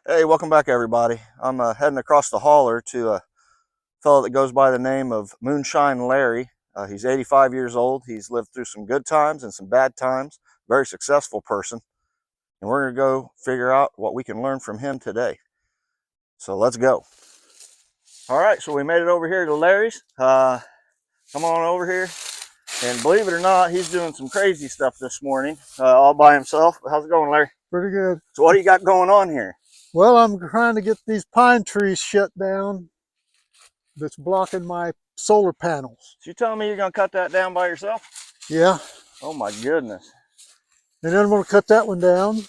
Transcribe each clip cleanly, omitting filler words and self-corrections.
Hey, welcome back, everybody. I'm heading across the Holler to a fellow that goes by the name of Moonshine Larry. He's 85 years old. He's lived through some good times and some bad times. Very successful person, and we're going to go figure out what we can learn from him today. So let's go. All right, so we made it over here to Larry's. Come on over here, and believe it or not, he's doing some crazy stuff this morning, all by himself. How's it going, Larry? Pretty good. So what do you got going on here? Well, I'm trying to get these pine trees shut down that's blocking my solar panels. So you telling me you're going to cut that down by yourself? Yeah. Oh my goodness. And then I'm going to cut that one down.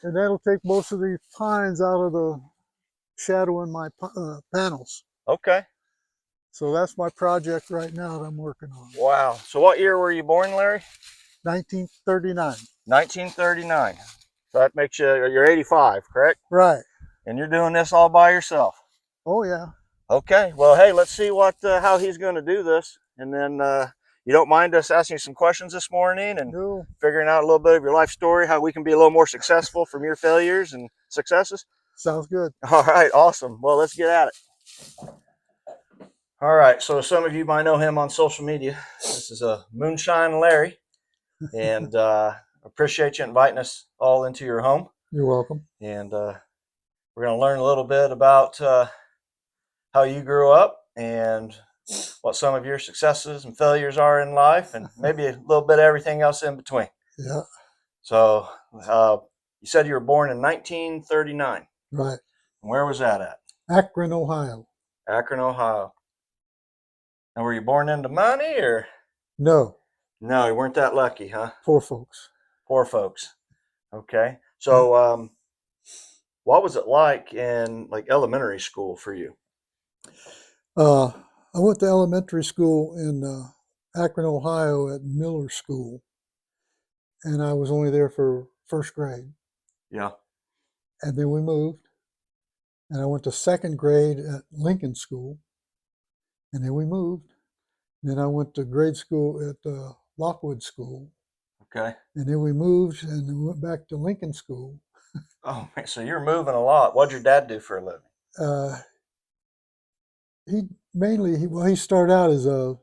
And that'll take most of these pines out of the shadow in my panels. Okay. So that's my project right now that I'm working on. Wow. So what year were you born, Larry? 1939. 1939. So that makes you're 85, correct? Right. And you're doing this all by yourself. Oh, yeah. Okay. Well, hey, let's see how he's going to do this. And then you don't mind us asking you some questions this morning and figuring out a little bit of your life story, how we can be a little more successful from your failures and successes? Sounds good. All right. Awesome. Well, let's get at it. All right. So some of you might know him on social media. This is a Moonshine Larry. And appreciate you inviting us all into your home. You're welcome. And we're going to learn a little bit about how you grew up and what some of your successes and failures are in life, and maybe a little bit of everything else in between. Yeah. So you said you were born in 1939. Right. Where was that at? Akron, Ohio. Akron, Ohio. And were you born into money or? No. No, you weren't that lucky, huh? Poor folks. Poor folks. Okay. So what was it like in elementary school for you? I went to elementary school in Akron, Ohio at Miller School, and I was only there for first grade. Yeah. And then we moved, and I went to second grade at Lincoln School, and then we moved. Then I went to grade school at Lockwood School. Okay. And then we moved and then went back to Lincoln School. Oh, man, so you're moving a lot. What'd your dad do for a living? He started out as a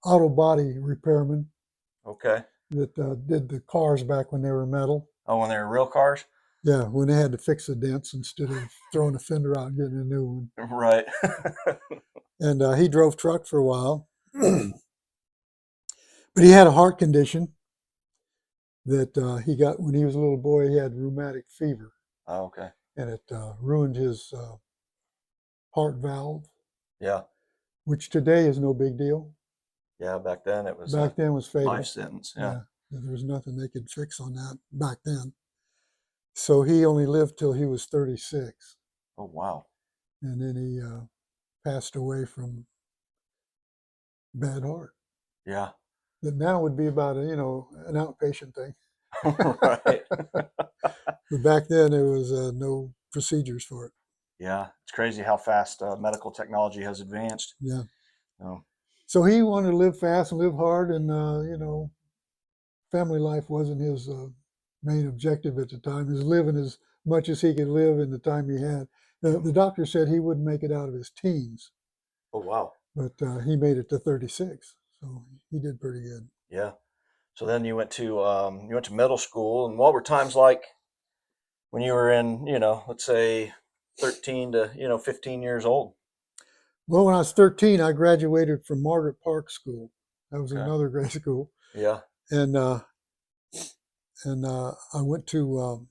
auto body repairman. Okay. That did the cars back when they were metal. Oh, when they were real cars? Yeah, when they had to fix the dents instead of throwing a fender out and getting a new one. Right. And he drove truck for a while. But he had a heart condition that he got when he was a little boy. He had rheumatic fever. Oh, okay. And it ruined his heart valve. Yeah. Which today is no big deal. Yeah, back then it was. Back then was fatal. Life sentence. Yeah. There was nothing they could fix on that back then. So he only lived till he was 36. Oh, wow. And then he passed away from bad heart. Yeah. That now would be about an outpatient thing. Right. But back then there was no procedures for it. Yeah, it's crazy how fast medical technology has advanced. Yeah. So he wanted to live fast and live hard, and family life wasn't his main objective at the time. He was living as much as he could live in the time he had. The doctor said he wouldn't make it out of his teens. Oh, wow. But he made it to 36, so he did pretty good. Yeah. So then you went to middle school, and what were times like when you were in, let's say 13 to 15 years old? Well, when I was 13, I graduated from Margaret Park School. That was another grade school. Yeah. And I went to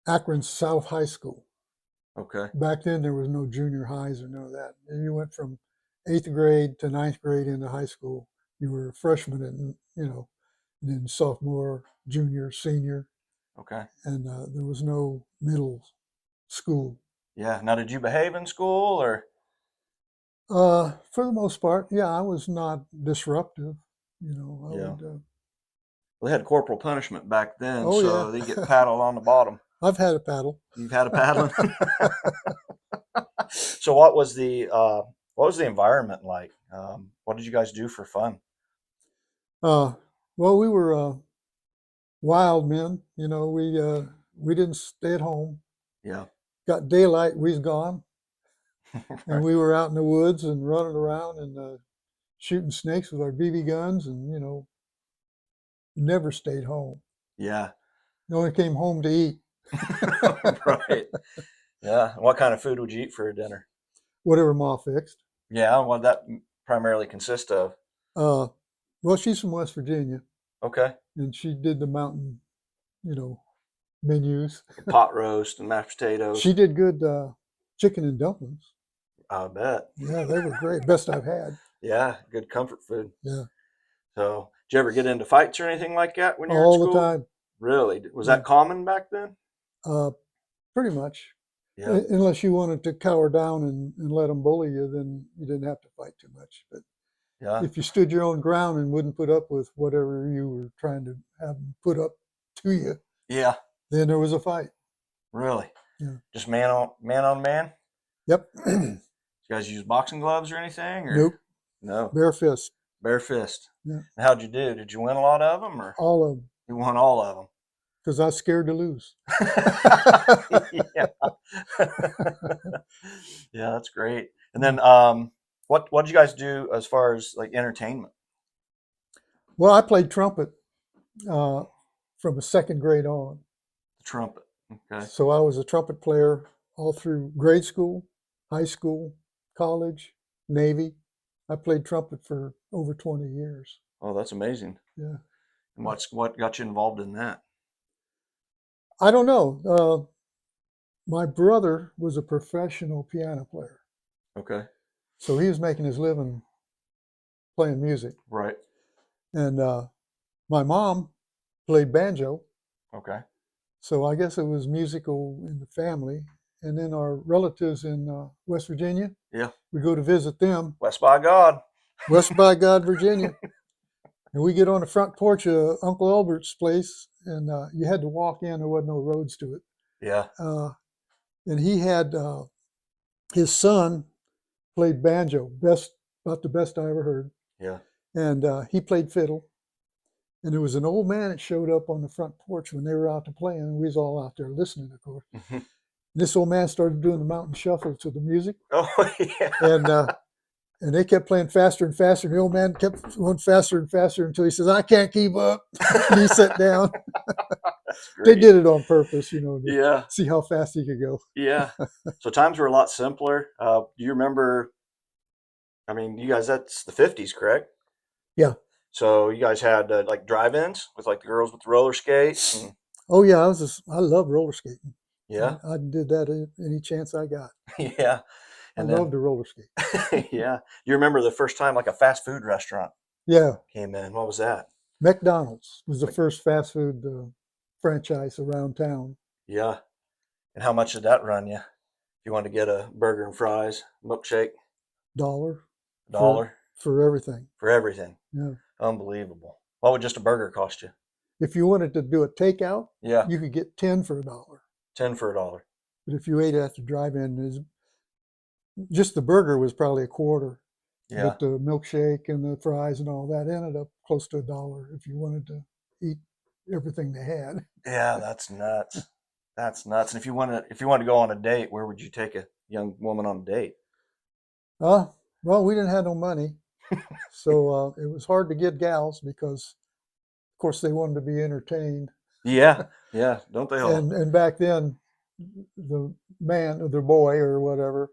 Akron South High School. Okay. Back then, there was no junior highs or none of that. And you went from 8th grade to 9th grade into high school. You were a freshman, and and then sophomore, junior, senior. Okay. And there was no middle school. Yeah. Now, did you behave in school or? For the most part, yeah, I was not disruptive. They had corporal punishment back then, Oh, so yeah. they get paddled on the bottom. I've had a paddle. You've had a paddling. So what was the environment like? What did you guys do for fun? Well, we were wild men. We we didn't stay at home. Yeah. Got daylight, we was gone, and Right. we were out in the woods and running around and shooting snakes with our BB guns, and never stayed home. Yeah. Only came home to eat. Right. Yeah. What kind of food would you eat for a dinner? Whatever Ma fixed. Yeah. What that primarily consist of? Uh, well, she's from West Virginia, Okay. and she did the mountain, you know, menus. Pot roast and mashed potatoes. She did good chicken and dumplings. I bet. Yeah, they were great. Best I've had. Yeah. Good comfort food. Yeah, So, did you ever get into fights or anything like that when you were in all the school? time. Really? Was Yeah, that common back then? uh, pretty much. Yeah. Unless you wanted to cower down and let them bully you, then you didn't have to fight too much. But Yeah. if you stood your own ground and wouldn't put up with whatever you were trying to have them put up to you, Yeah. then there was a fight. Really? Yeah. Just man on man? Yep. You guys use boxing gloves or anything? Or Nope. no? Bare fist. Bare fist. Yeah. And how'd you do? Did you win a lot of them, or All of them. you won all of them? Because I was scared to lose. Yeah. Yeah, that's great. And then, what did you guys do as far as like entertainment? Well, I played trumpet from a second grade on. The trumpet. Okay. So I was a trumpet player all through grade school, high school, college, Navy. I played trumpet for over 20 years. Oh, that's amazing. Yeah. And what got you involved in that? I don't know. My brother was a professional piano player. Okay. So he was making his living playing music. Right. And my mom played banjo. Okay. So I guess it was musical in the family. And then our relatives in West Virginia, Yeah. we go to visit them, West by God. West by God, Virginia. And we get on the front porch of Uncle Albert's place, and you had to walk in. There wasn't no roads to it. Yeah. And he had his son played banjo, about the best I ever heard. Yeah. And he played fiddle. And there was an old man that showed up on the front porch when they were out to playing, and we was all out there listening, of course. Mhm. This old man started doing the mountain shuffle to the music, Oh yeah. and they kept playing faster and faster. And the old man kept going faster and faster until he says, "I can't keep up." And he sat down. That's They great. did it on purpose, to Yeah. see how fast he could go. Yeah. So times were a lot simpler. Do you remember? I mean, you guys, that's the 50s, correct? Yeah. So you guys had like drive-ins with like the girls with the roller skates. And, Oh yeah, I love roller skating. yeah. I did that any chance I got. Yeah. I And love then, to roller skate. yeah. You remember the first time like a fast food restaurant Yeah, came in? What was that? McDonald's was the first fast food franchise around town. Yeah. And how much did that run you? If you wanted to get a burger and fries, milkshake, $1 $1 for everything. for everything. Yeah. Unbelievable. What would just a burger cost you? If you wanted to do a takeout, Yeah. you could get 10 for $1. 10 for $1. But if you ate at the drive-in, just the burger was probably a quarter. Yeah. But the milkshake and the fries and all that ended up close to $1 if you wanted to eat everything they had. Yeah, that's nuts. That's nuts. And if you wanted to go on a date, where would you take a young woman on a date? Well, we didn't have no money, so it was hard to get gals because, of course, they wanted to be entertained. Yeah, yeah. Don't they all? And back then, the man or the boy or whatever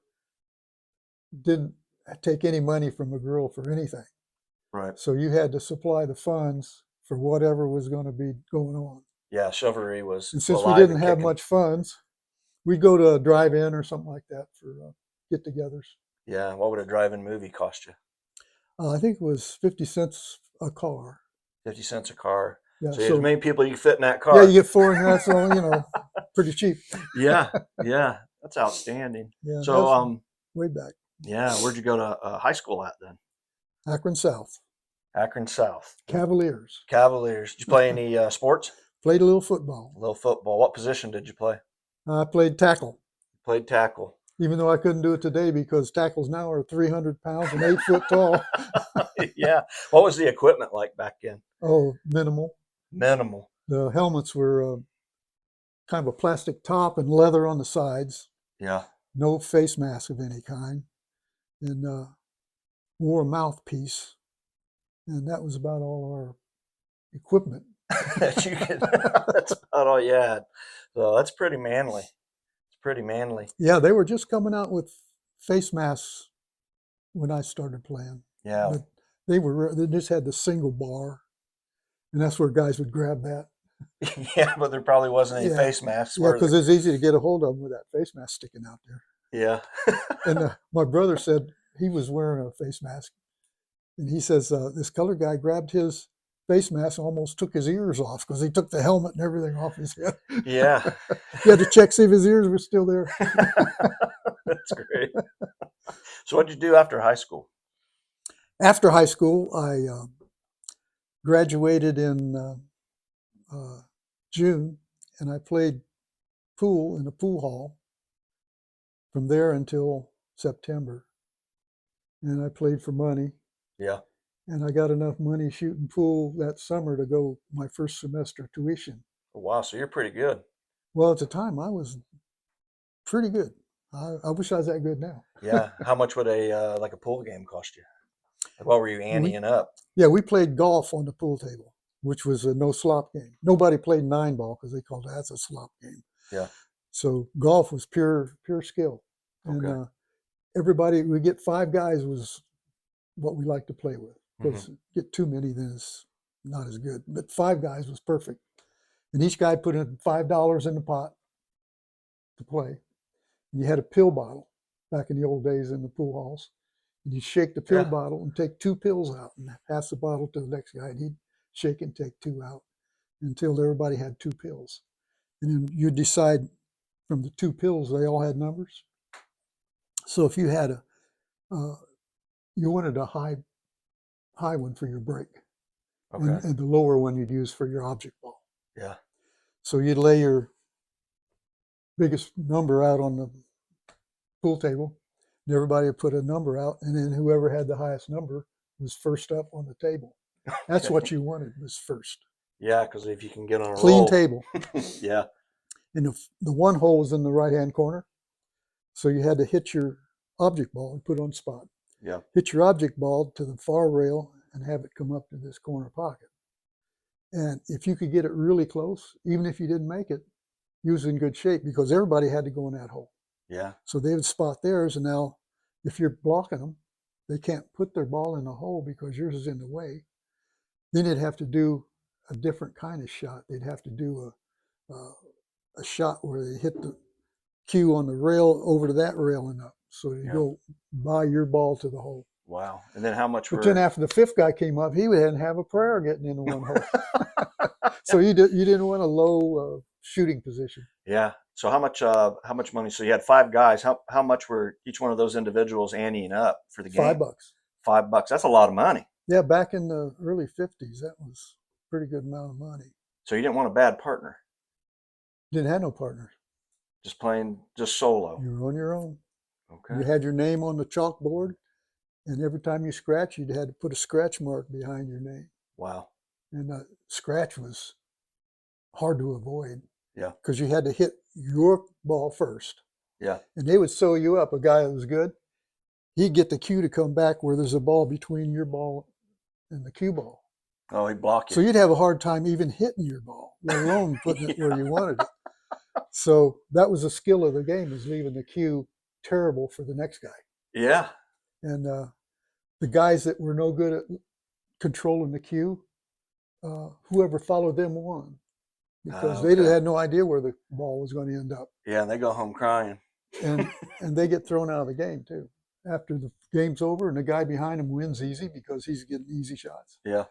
didn't take any money from a girl for anything. Right. So you had to supply the funds for whatever was going to be going on. Yeah, chivalry was And since we alive didn't and have kicking. much funds, we'd go to a drive-in or something like that for get-togethers. Yeah. What would a drive-in movie cost you? I think it was 50 cents a car. 50 cents a car. Yeah, So you had as many people you could fit in that car. yeah, you get 4, and that's all, pretty cheap. Yeah, yeah. That's outstanding. Yeah, So, that's way back. yeah, where'd you go to high school at then? Akron South, Akron South. Cavaliers. Cavaliers. Did you play any sports? Played a little football. A little football. What position did you play? I played tackle, Played tackle. even though I couldn't do it today because tackles now are 300 pounds and 8 foot tall. Yeah. What was the equipment like back then? Oh, minimal. Minimal. The helmets were kind of a plastic top and leather on the sides, Yeah. no face mask of any kind, and wore a mouthpiece, and that was about all our equipment. That you could. That's about all you had. So that's pretty manly. It's pretty manly. Yeah, they were just coming out with face masks when I started playing, Yeah. but they just had the single bar, and that's where guys would grab that. Yeah, but there probably wasn't any Yeah, face masks, yeah, were because there? it's easy to get a hold of them with that face mask sticking out there. Yeah. And my brother said he was wearing a face mask, and he says this colored guy grabbed his face mask and almost took his ears off because he took the helmet and everything off his head. Yeah. He had to check see if his ears were still there. That's great. So what did you do after high school? After high school, I graduated in June, and I played pool in a pool hall from there until September. And I played for money, Yeah. and I got enough money shooting pool that summer to go my first semester tuition. Wow. So you're pretty good. Well, at the time, I was pretty good. I wish I was that good now. Yeah. How much would a like a pool game cost you? Like, what were you We anteing up? Yeah, we played golf on the pool table, which was a no slop game. Nobody played nine ball because they called that's a slop game. Yeah. So golf was pure skill, and Okay. everybody we get five guys was what we like to play with. Of Hmm. course, get too many then it's not as good. But five guys was perfect, and each guy put in $5 in the pot to play. And you had a pill bottle back in the old days in the pool halls. And you shake the pill Yeah. bottle and take two pills out and pass the bottle to the next guy, and he'd shake and take two out until everybody had two pills. And then you decide from the two pills, they all had numbers. So if you had uh, you wanted a high one for your break, Okay. and the lower one you'd use for your object ball. Yeah. So you'd lay your biggest number out on the pool table, and everybody would put a number out, and then whoever had the highest number was first up on the table. That's Okay. what you wanted was first. Yeah, because if you can get on a Clean roll. table. Yeah. And the one hole was in the right-hand corner, so you had to hit your object ball and put it on the spot. Yeah. Hit your object ball to the far rail and have it come up to this corner pocket. And if you could get it really close, even if you didn't make it, you was in good shape because everybody had to go in that hole. Yeah. So they would spot theirs, and now if you're blocking them, they can't put their ball in the hole because yours is in the way. Then they'd have to do a different kind of shot. They'd have to do a shot where they hit the cue on the rail over to that rail and up. So you Yeah. go by your ball to the hole. Wow. And then how much But then were? after the fifth guy came up, he didn't have a prayer getting into one hole. So you didn't want a low shooting position. Yeah. So how much money? So you had five guys. How much were each one of those individuals anteing up for the game? $5. $5. That's a lot of money. Yeah, back in the early 50s, that was a pretty good amount of money. So you didn't want a bad partner. Didn't have no partners. Just playing just solo. You were on your own. Okay. You had your name on the chalkboard, and every time you scratch, you'd had to put a scratch mark behind your name. Wow. And scratch was hard to avoid. Yeah. Because you had to hit your ball first. Yeah. And they would sew you up. A guy that was good, he'd get the cue to come back where there's a ball between your ball and the cue ball. Oh, he'd block you. So you'd have a hard time even hitting your ball, let alone putting it where you wanted it. So that was a skill of the game, is leaving the cue terrible for the next guy. Yeah. And the guys that were no good at controlling the cue, whoever followed them won. Because they Okay. had no idea where the ball was going to end up. Yeah, and they go home crying. And they get thrown out of the game too. After the game's over and the guy behind him wins easy because he's getting easy shots. Yeah.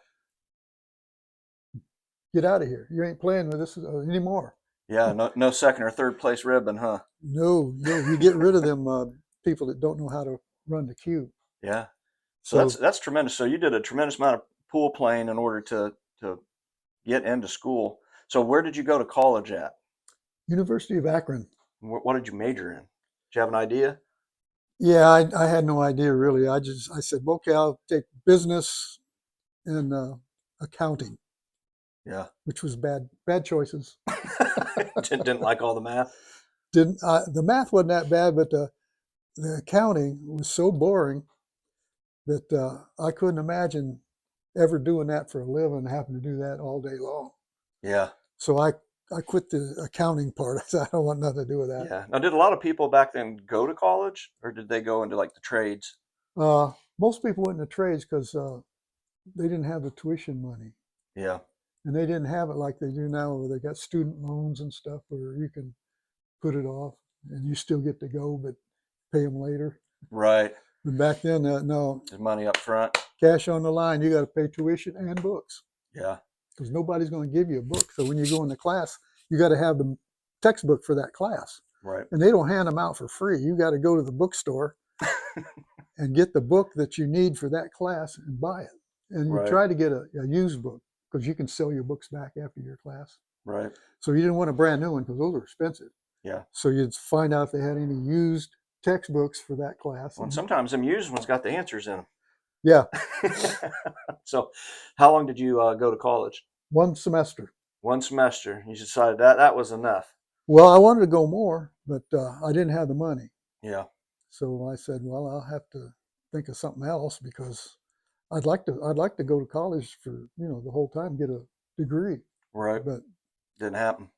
Get out of here. You ain't playing with us anymore. Yeah. No second or third place ribbon, huh? No, you get rid of them people that don't know how to run the cue. Yeah. So that's tremendous. So you did a tremendous amount of pool playing in order to get into school. So where did you go to college at? University of Akron. What did you major in? Did you have an idea? Yeah, I had no idea really. I said, okay, I'll take business and accounting. Yeah. which was bad choices. Didn't like all the math. Didn't The math wasn't that bad, but the accounting was so boring that I couldn't imagine ever doing that for a living and having to do that all day long. Yeah. So I quit the accounting part. I said, I don't want nothing to do with that. Yeah. Now, did a lot of people back then go to college, or did they go into like the trades? Most people went into trades because they didn't have the tuition money. Yeah. And they didn't have it like they do now, where they got student loans and stuff where you can put it off and you still get to go, but pay them later. Right. But back then, no, There's money up front. cash on the line. You got to pay tuition and books Yeah. because nobody's going to give you a book. So when you go into class, you got to have the textbook for that class. Right. And they don't hand them out for free. You got to go to the bookstore and get the book that you need for that class and buy it. And you Right. try to get a used book because you can sell your books back after your class. Right. So you didn't want a brand new one because those are expensive. Yeah. So you'd find out if they had any used textbooks for that class. Well, and sometimes them used ones got the answers in them. Yeah. So, how long did you go to college? One semester. One semester. You decided that was enough. Well, I wanted to go more, but I didn't have the money. Yeah. So I said, well, I'll have to think of something else because I'd like to go to college for, the whole time, get a degree. Right. But didn't happen.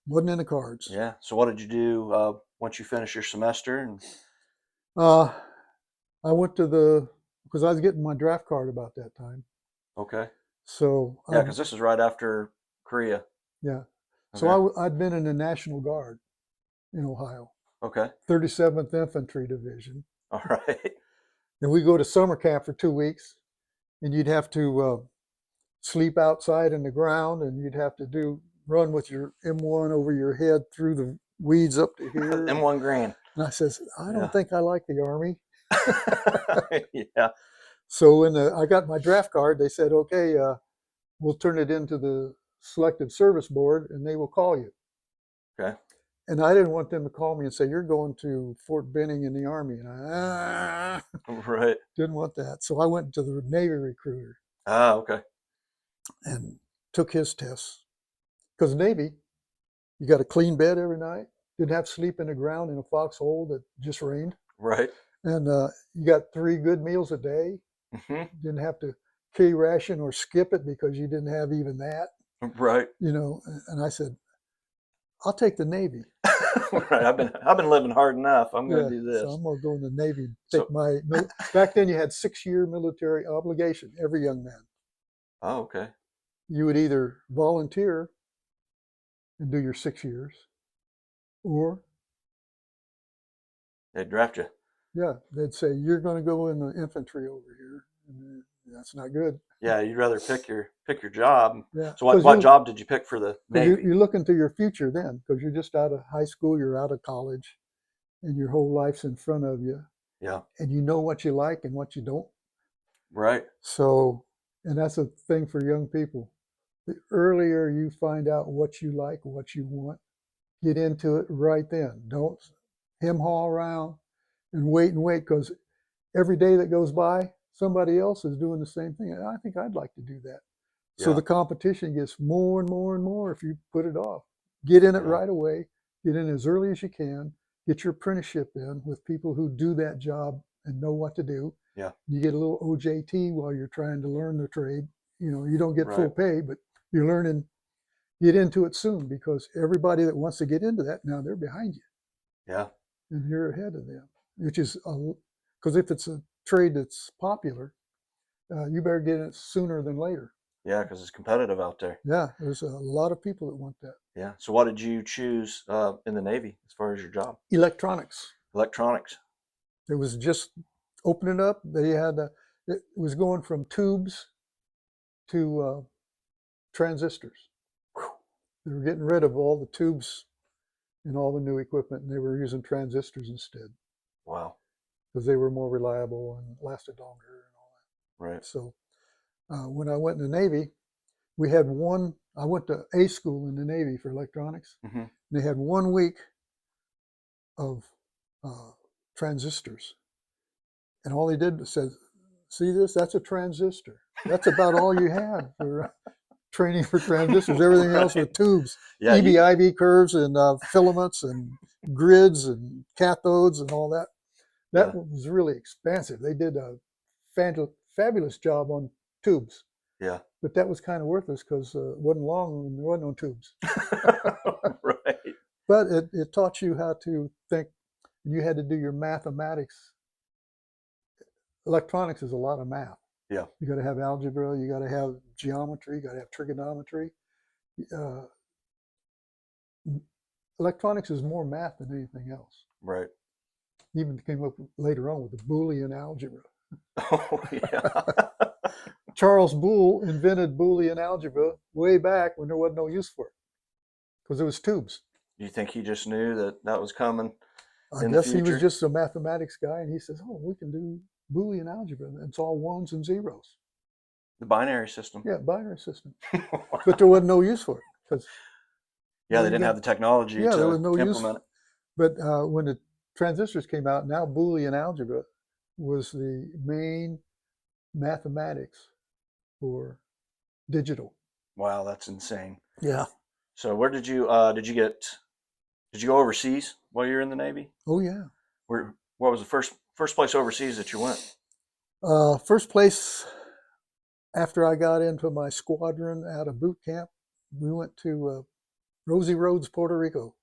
Wasn't in the cards. Yeah. So what did you do once you finished your semester? And I went to because I was getting my draft card about that time. okay. So Yeah, because this is right after Korea. Yeah. Okay. So I'd been in the National Guard in Ohio. Okay. 37th Infantry Division. All right. And we go to summer camp for 2 weeks, and you'd have to sleep outside in the ground, and you'd have to run with your M1 over your head through the weeds up to here. M1 green. And I says, I don't think I like the Army. Yeah. So when I got my draft card, they said, okay, we'll turn it into the Selective Service Board, and they will call you. Okay. And I didn't want them to call me and say, you're going to Fort Benning in the Army. And I right. didn't want that. So I went to the Navy recruiter. Ah, okay. And took his tests. Because Navy, you got a clean bed every night. Didn't have to sleep in the ground in a foxhole that just rained. Right. And you got 3 good meals a day. Mm-hmm. Didn't have to carry ration or skip it because you didn't have even that. Right. And I said, I'll take the Navy. Right. I've been living hard enough. I'm going to do this. So I'm going to go in the Navy. Back then you had 6-year military obligation, every young man. Oh, okay. You would either volunteer and do your 6 years, or they'd draft you. Yeah, they'd say you're going to go in the infantry over here, and that's not good. Yeah, you'd rather pick your job. Yeah. So what job did you pick for the Navy? You're looking to your future then, because you're just out of high school, you're out of college, and your whole life's in front of you. Yeah. And you know what you like and what you don't. Right. So, and that's a thing for young people. The earlier you find out what you like, what you want, get into it right then. Don't hem-haw around and wait, because every day that goes by, somebody else is doing the same thing. And I think I'd like to do that. So Yeah. the competition gets more and more and more if you put it off. Get in it right away. Get in as early as you can. Get your apprenticeship in with people who do that job and know what to do. Yeah. You get a little OJT while you're trying to learn the trade. You don't get full pay, but you're learning. Get into it soon, because everybody that wants to get into that now, they're behind you. Yeah. And you're ahead of them, which is because if it's a trade that's popular, you better get it sooner than later. Yeah, because it's competitive out there. Yeah, there's a lot of people that want that. Yeah. So what did you choose in the Navy as far as your job? Electronics. Electronics. It was just opening up. They had it was going from tubes to transistors. They were getting rid of all the tubes and all the new equipment, and they were using transistors instead. Wow. Because they were more reliable and lasted longer and all that. Right. So when I went in the Navy, we had I went to A school in the Navy for electronics. Mm-hmm. They had 1 week of transistors. And all they did was said, see this? That's a transistor. That's about all you had for training for transistors. Everything else Right. with tubes, Yeah, EB/IB curves and filaments and grids and cathodes and all that. That yeah, was really expensive. They did a fabulous job on tubes, yeah. but that was kind of worthless because it wasn't long and there wasn't no tubes. Right. But it taught you how to think. You had to do your mathematics. Electronics is a lot of math. Yeah. You got to have algebra. You got to have geometry. You got to have trigonometry. Uh, Electronics is more math than anything else. Right. Even came up later on with the Boolean algebra. Oh, yeah. Charles Boole invented Boolean algebra way back when there wasn't no use for it because it was tubes. You think he just knew that that was coming I in the guess he was future? just a mathematics guy, and he says, "Oh, we can do Boolean algebra. It's all ones and zeros." The binary system. Yeah, binary system. But there wasn't no use for it because Yeah, they didn't have the technology yeah, there was to no use. implement it. But when the transistors came out, now Boolean algebra was the main mathematics for digital. Wow, that's insane. Yeah. So where did you go overseas while you were in the Navy? Oh yeah. What was the first place overseas that you went? First place after I got into my squadron out of boot camp, we went to Rosie Roads, Puerto Rico,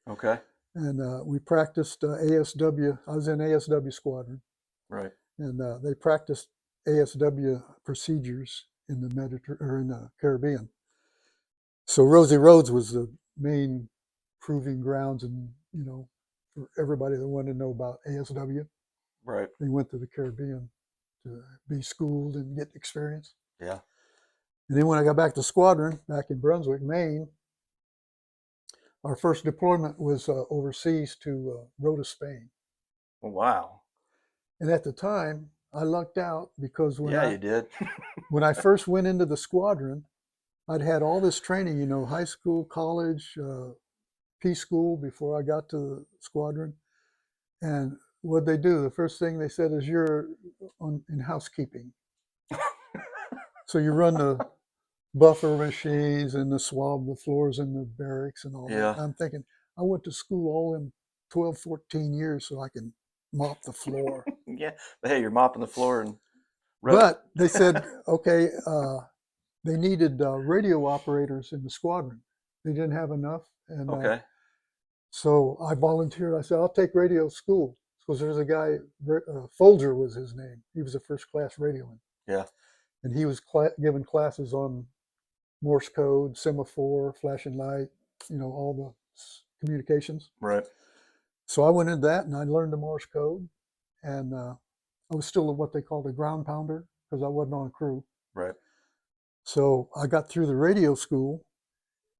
Okay. and we practiced ASW. I was in ASW squadron, Right. and they practiced ASW procedures in the or in the Caribbean. So Rosie Roads was the main proving grounds, and for everybody that wanted to know about ASW, Right. they went to the Caribbean to be schooled and get experience. Yeah. And then when I got back to squadron, back in Brunswick, Maine, our first deployment was overseas to Rota, Spain. Wow. And at the time, I lucked out because Yeah, you did. when I first went into the squadron, I'd had all this training, high school, college, P school before I got to the squadron. And what they do, the first thing they said is you're in housekeeping. So you run the buffer machines and the swab the floors in the barracks and all that. Yeah. And I'm thinking, I went to school all in 12, 14 years so I can mop the floor. Yeah. But hey, you're mopping the floor and But they said, okay, they needed radio operators in the squadron. They didn't have enough. And okay. so I volunteered. I said, I'll take radio school. Because there's a guy, Folger was his name. He was a first class radioman. Yeah. And he was giving classes on Morse code, semaphore, flashing light, all the communications. Right. So I went into that and I learned the Morse code. And I was still what they called a ground pounder because I wasn't on crew. Right. So I got through the radio school,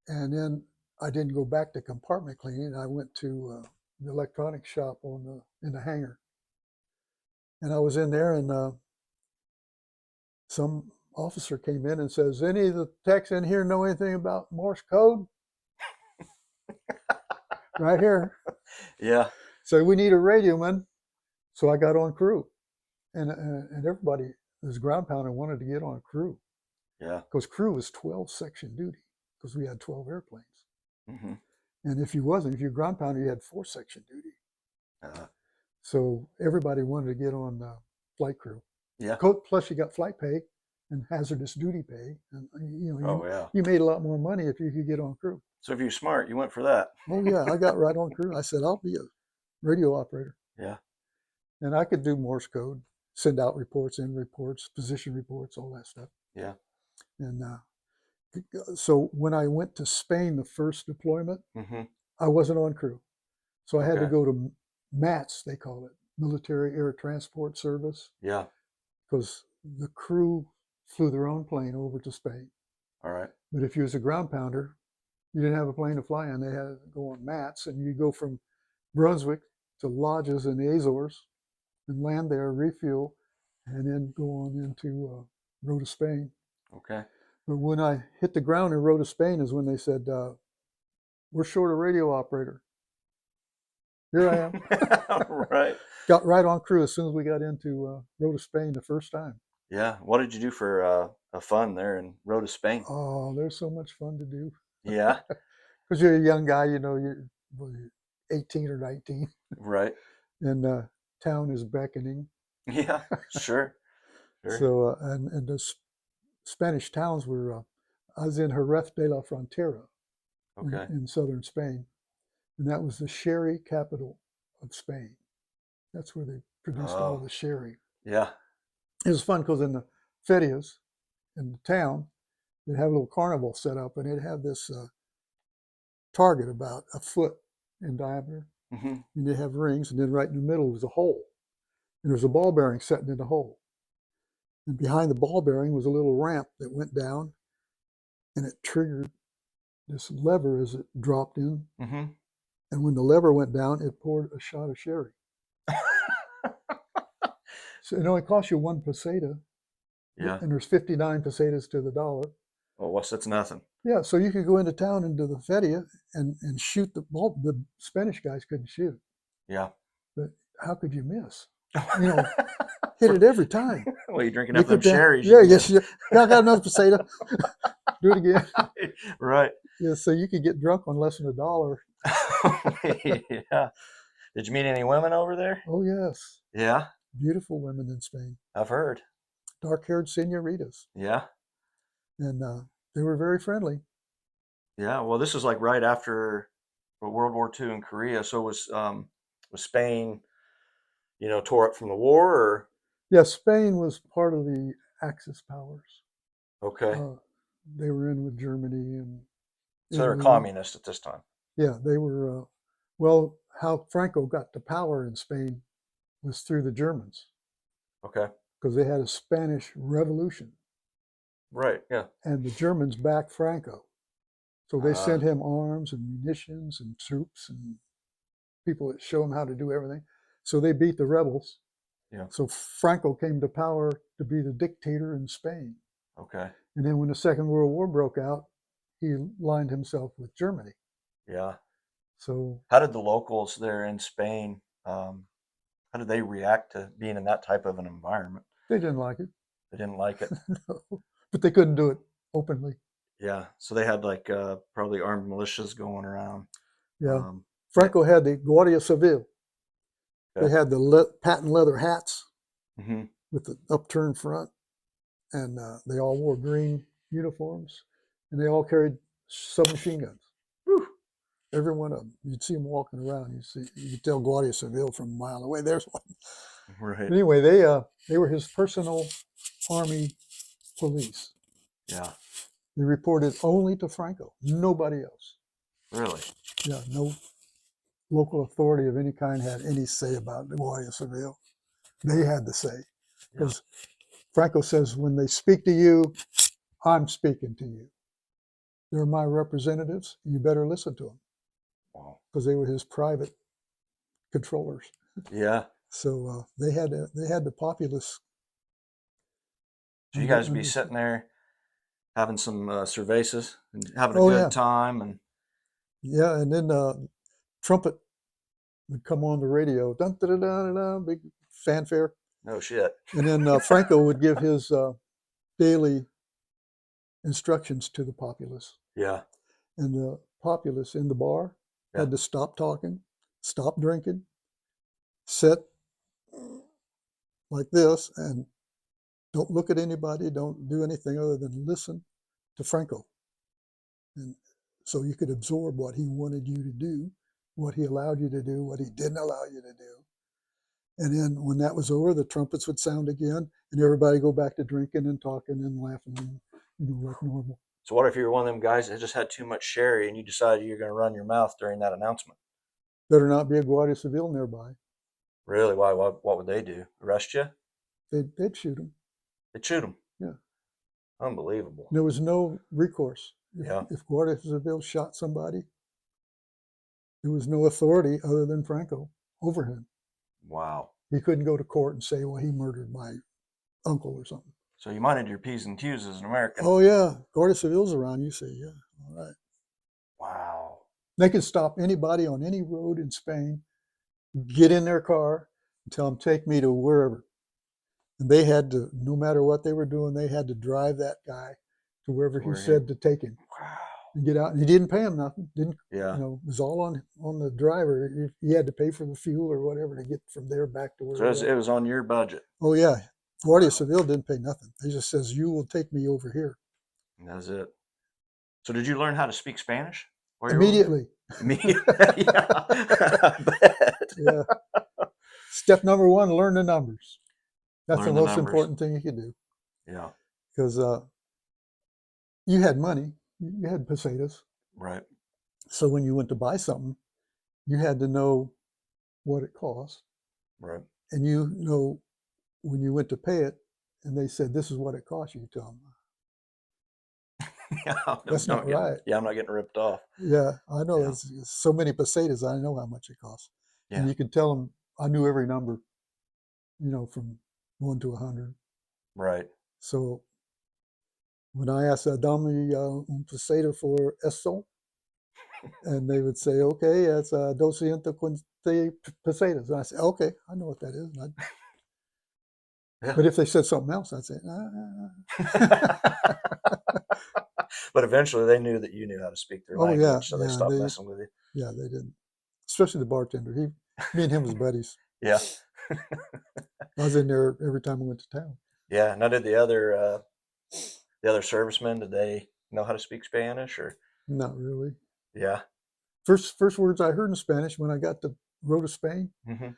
and then I didn't go back to compartment cleaning. I went to the electronics shop in the hangar. And I was in there, and some officer came in and says, "Any of the techs in here know anything about Morse code?" Right here. Yeah. So we need a radioman. So I got on crew, and everybody, this ground pounder, wanted to get on crew Yeah. because crew was 12 section duty because we had 12 airplanes. Mm-hmm. And if you're ground pounder, you had 4 section duty. Uh, So everybody wanted to get on flight crew. yeah. Plus, you got flight pay and hazardous duty pay, and Oh yeah. you made a lot more money if you could get on crew. So if you're smart, you went for that. Oh yeah, I got right on crew. I said I'll be a radio operator, Yeah. and I could do Morse code, send out reports, in reports, position reports, all that stuff. Yeah. And so when I went to Spain, the first deployment, Mm-hmm. I wasn't on crew, so I had to Okay. go to MATS, they call it, Military Air Transport Service, Yeah. because the crew flew their own plane over to Spain. All right. But if you was a ground pounder, you didn't have a plane to fly in. They had to go on MATS, and you go from Brunswick to lodges in the Azores and land there, refuel, and then go on into Rota, Spain. Okay. But when I hit the ground in Rota, Spain is when they said, we're short a radio operator. Here I am. Right. Got right on crew as soon as we got into Rota, Spain the first time. Yeah. What did you do for fun there in Road to Spain? Oh, there's so much fun to do Yeah. because you're a young guy. You're 18 or 19, Right. and town is beckoning. Yeah. Sure. Sure. So and the Spanish towns were. I was in Jerez de la Frontera Okay. in southern Spain, and that was the sherry capital of Spain. That's where they produced all Oh, the sherry. yeah. It was fun because in the ferias in the town, they'd have a little carnival set up, and they'd have this target about a foot in diameter, Hmm. and they'd have rings, and then right in the middle was a hole, and there was a ball bearing sitting in the hole, and behind the ball bearing was a little ramp that went down, and it triggered this lever as it dropped in, Hmm. and when the lever went down, it poured a shot of sherry. So it only cost you one peseta, Yeah. and there's 59 pesetas to the dollar. Well, what's that's nothing. Yeah, so you could go into town into the feria and shoot the ball. The Spanish guys couldn't shoot, Yeah. but how could you miss? You know, hit it every time. Well, you drinking You up them could, sherries, yeah, you'd yes, miss. yeah, I got another peseta. Do it again. Right. Yeah, so you could get drunk on less than $1. Yeah. Did you meet any women over there? Oh yes, Yeah, beautiful women in Spain, I've heard. dark-haired senoritas, Yeah. and they were very friendly. Yeah. Well, this is like right after World War II in Korea. So was Spain, tore up from the war or Yes, Spain was part of the Axis powers. okay. Uh, they were in with Germany and So they're Italy. communist at this time. Yeah, they were. Well, how Franco got to power in Spain was through the Germans Okay. because they had a Spanish Revolution, Right. Yeah. and the Germans backed Franco. So they Uh, sent him arms and munitions and troops and people that show him how to do everything. So they beat the rebels. yeah. So Franco came to power to be the dictator in Spain. Okay. And then when the Second World War broke out, he aligned himself with Germany. Yeah. So How did the locals there in Spain, how did they react to being in that type of an environment? they didn't like it, They didn't like it. no. But they couldn't do it openly. Yeah. So they had like probably armed militias going around. Yeah. Yeah. Franco had the Guardia Civil. They Okay. had the patent leather hats Hmm. with the upturned front, and they all wore green uniforms, and they all carried submachine guns. Every one of them. You'd see them walking around. You could tell Guardia Civil from a mile away. There's one. Right. But anyway, they were his personal army police. Yeah. They reported only to Franco, nobody else. Really. Yeah, no local authority of any kind had any say about the Guardia Civil. They had the say Yeah. because Franco says, when they speak to you, I'm speaking to you. They're my representatives. You better listen to them Wow. because they were his private controllers. Yeah. So they had the populace So you guys would be under. sitting there having some cervezas and having a Oh good yeah, time and yeah, and then trumpet would come on the radio, dun, dun, dun, dun, dun, big fanfare, no shit. and then Franco would give his daily instructions to the populace, Yeah. and the populace in the bar Yeah. had to stop talking, stop drinking, sit like this, and don't look at anybody, don't do anything other than listen to Franco. And so you could absorb what he wanted you to do, what he allowed you to do, what he didn't allow you to do. And then when that was over, the trumpets would sound again, and everybody go back to drinking and talking and laughing, and, like normal. So what if you were one of them guys that just had too much sherry and you decided you're going to run your mouth during that announcement? Better not be a Guardia Civil nearby. Really? Why? What would they do? Arrest you? They'd shoot him. They'd shoot them. Yeah. Unbelievable. There was no recourse. Yeah. If Guardia Civil shot somebody, there was no authority other than Franco over him. Wow. He couldn't go to court and say, well, he murdered my uncle or something. So you minded your P's and Q's as an American. Oh, yeah. Guardia Civil's around. You say, yeah, all right. Wow. They can stop anybody on any road in Spain, get in their car, and tell them, take me to wherever. And they had to, no matter what they were doing, they had to drive that guy to wherever he said to take him Wow. and get out. And he didn't pay him nothing. Didn't, Yeah. you know, it was all on the driver. He had to pay for the fuel or whatever to get from there back to where So he was. it was on your budget. Oh yeah. Guardia Civil didn't pay nothing. He just says, you will take me over here. And that's it. So did you learn how to speak Spanish while you were over Immediately. there? Immediately. Yeah. I bet. Yeah. Step number one, learn the numbers. That's Learn the the most numbers. important thing you can do. Yeah. Because you had money, you had pesetas. Right. So when you went to buy something, you had to know what it cost. Right. And you know when you went to pay it and they said, this is what it cost you, tell them, Yeah. that's not right. Yeah, I'm not getting ripped off. Yeah, I know. Yeah. It's so many pesetas, I know how much it costs. Yeah. And you could tell them, I knew every number, you know, from 1 to 100. Right. So when I asked Dame un peseta for eso, and they would say, okay, that's 220 pesetas. And I said, okay, I know what that is. Yeah. But if they said something else, I'd say, But eventually they knew that you knew how to speak their language, yeah, so they stopped messing with you. Yeah, they didn't. Especially the bartender. Me and him was buddies. Yeah. I was in there every time I went to town. Yeah. Now, did the other servicemen, did they know how to speak Spanish or? Not really. Yeah. First words I heard in Spanish when I got to road to Spain. Mm-hmm. A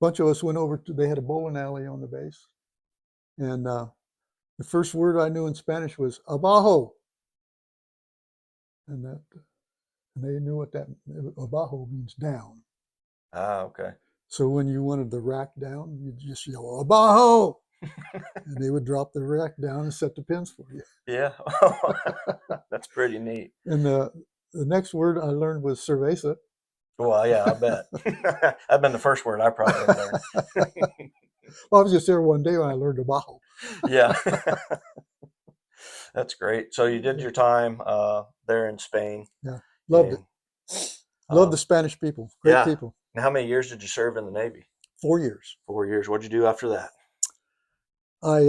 bunch of us went over to. They had a bowling alley on the base, and the first word I knew in Spanish was abajo, and they knew what that abajo means down. Ah, okay. So when you wanted the rack down, you just yell abajo, and they would drop the rack down and set the pins for you. Yeah. That's pretty neat. And the next word I learned was cerveza. Well, yeah, I bet. That'd been the first word I probably learned. Well, I was just there one day when I learned abajo. Yeah. That's great. So you did your time there in Spain. Yeah, loved and, it. Loved the Spanish people. Great yeah. people. Now, how many years did you serve in the Navy? 4 years. 4 years. What'd you do after that? I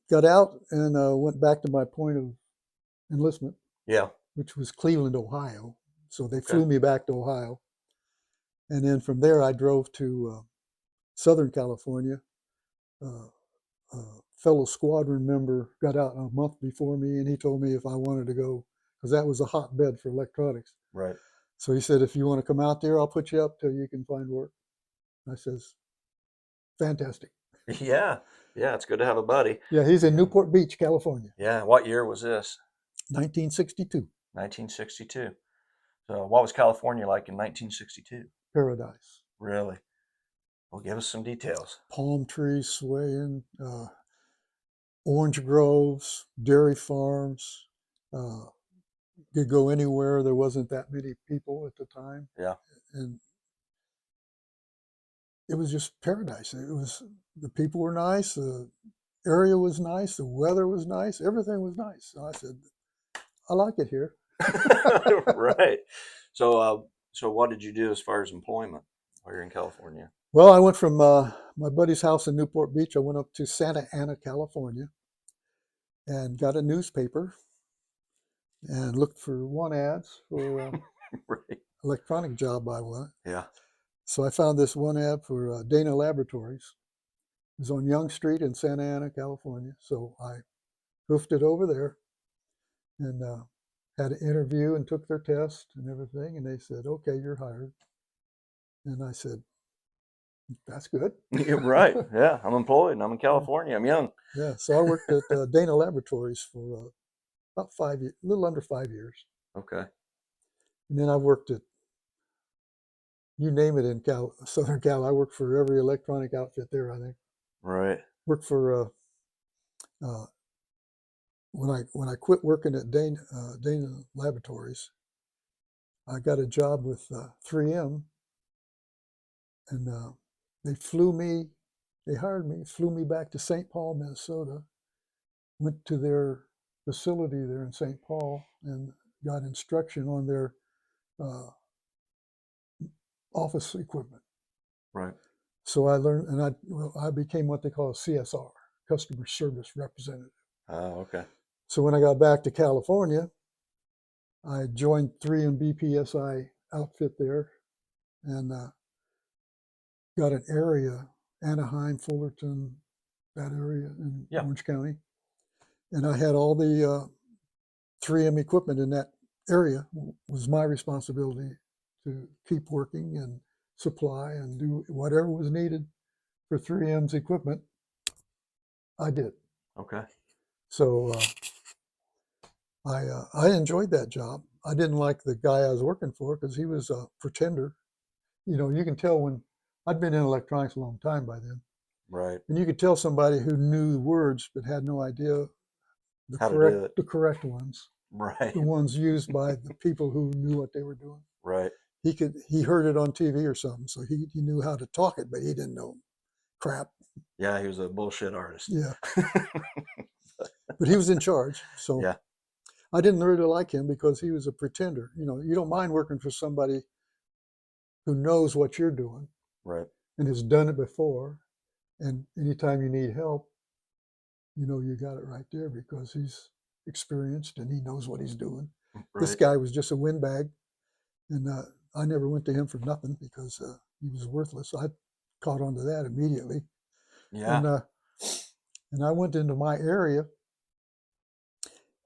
got out and went back to my point of enlistment. Yeah. Which was Cleveland, Ohio. So they Okay. flew me back to Ohio. And then from there, I drove to Southern California. A fellow squadron member got out a month before me, and he told me if I wanted to go, because that was a hotbed for electronics. Right. So he said, if you want to come out there, I'll put you up till you can find work. I says, fantastic. Yeah. Yeah, it's good to have a buddy. Yeah, he's in Newport Beach, California. Yeah. What year was this? 1962. 1962. So what was California like in 1962? Paradise. Really? Well, give us some details. Palm trees swaying, orange groves, dairy farms. Could go anywhere. There wasn't that many people at the time. Yeah. And it was just paradise. The people were nice, the area was nice, the weather was nice, everything was nice. So I said, I like it here. Right. So what did you do as far as employment while you're in California? Well, I went from my buddy's house in Newport Beach. I went up to Santa Ana, California, and got a newspaper and looked for want ads for Right. electronic job I want. Yeah. So I found this one ad for Dana Laboratories. It was on Young Street in Santa Ana, California. So I hoofed it over there and had an interview and took their test and everything. And they said, okay, you're hired. And I said, that's good. You're right. Yeah. I'm employed and I'm in California. I'm young. Yeah. So I worked at Dana Laboratories for about 5 years, a little under 5 years. Okay. And then I worked at, you name it in Southern Cal. I worked for every electronic outfit there, I think. Right. Worked for, when I quit working at Dana Laboratories, I got a job with 3M, and they hired me, flew me back to St. Paul, Minnesota, went to their facility there in St. Paul and got instruction on their office equipment. Right. So I learned, and I became what they call a CSR, customer service representative. Oh, okay. So when I got back to California, I joined 3M BPSI outfit there, and got an area, Anaheim, Fullerton, that area in Yeah. Orange County. And I had all the 3M equipment in that area. Was my responsibility to keep working and supply and do whatever was needed for 3M's equipment. I did. Okay. So I enjoyed that job. I didn't like the guy I was working for because he was a pretender. You know, you can tell when I'd been in electronics a long time by then. Right. And you could tell somebody who knew the words but had no idea How to do it. the correct ones, Right. the ones used by the people who knew what they were doing. Right. He heard it on TV or something, so he knew how to talk it, but he didn't know crap. Yeah, he was a bullshit artist. Yeah, but he was in charge, so Yeah. I didn't really like him because he was a pretender. You know, you don't mind working for somebody who knows what you're doing Right. and has done it before, and anytime you need help, you know you got it right there because he's experienced and he knows what he's doing. This Right. guy was just a windbag, and I never went to him for nothing because he was worthless. I caught on to that immediately, Yeah. and I went into my area,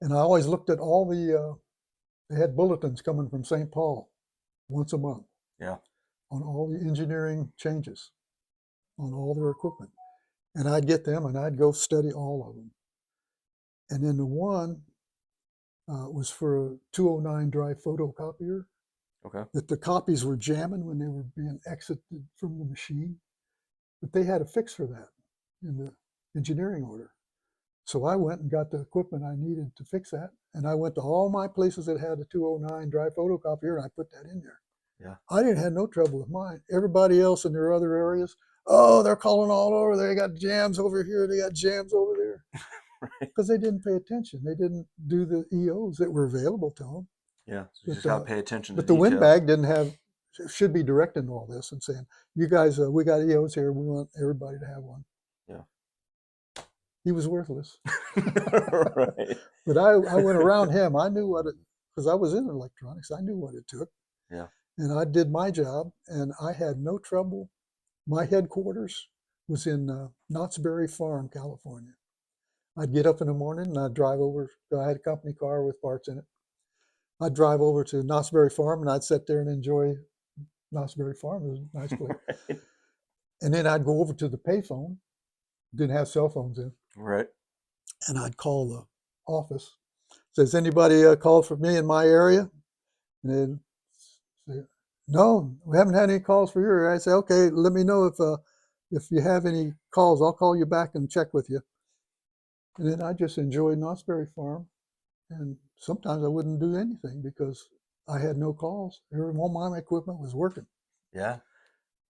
and I always looked at all the. They had bulletins coming from St. Paul once a month. Yeah. On all the engineering changes, on all their equipment, and I'd get them and I'd go study all of them. And then the one was for a 209 drive photocopier. Okay. That the copies were jamming when they were being exited from the machine, but they had a fix for that in the engineering order. So I went and got the equipment I needed to fix that, and I went to all my places that had a 209 drive photocopier, and I put that in there. Yeah. I didn't have no trouble with mine. Everybody else in their other areas, oh, they're calling all over. They got jams over here. They got jams over there. Right. Because they didn't pay attention. They didn't do the EOs that were available to them. Yeah. So you But, just got to pay attention to but the details. windbag didn't have, should be directing all this and saying, you guys, we got EOs here. We want everybody to have one. Yeah. He was worthless. Right. But I went around him. I knew what it, because I was in electronics. I knew what it took. Yeah. And I did my job, and I had no trouble. My headquarters was in Knott's Berry Farm, California. I'd get up in the morning and I'd drive over. I had a company car with parts in it. I'd drive over to Knott's Berry Farm and I'd sit there and enjoy Knott's Berry Farm. It was a nice place. Right. And then I'd go over to the payphone. Didn't have cell phones in. Right. And I'd call the office. Says, anybody called for me in my area? And they'd say, no, we haven't had any calls for your area. I say, okay, let me know if you have any calls. I'll call you back and check with you. And then I just enjoyed Knott's Berry Farm. And sometimes I wouldn't do anything because I had no calls. All my equipment was working. Yeah.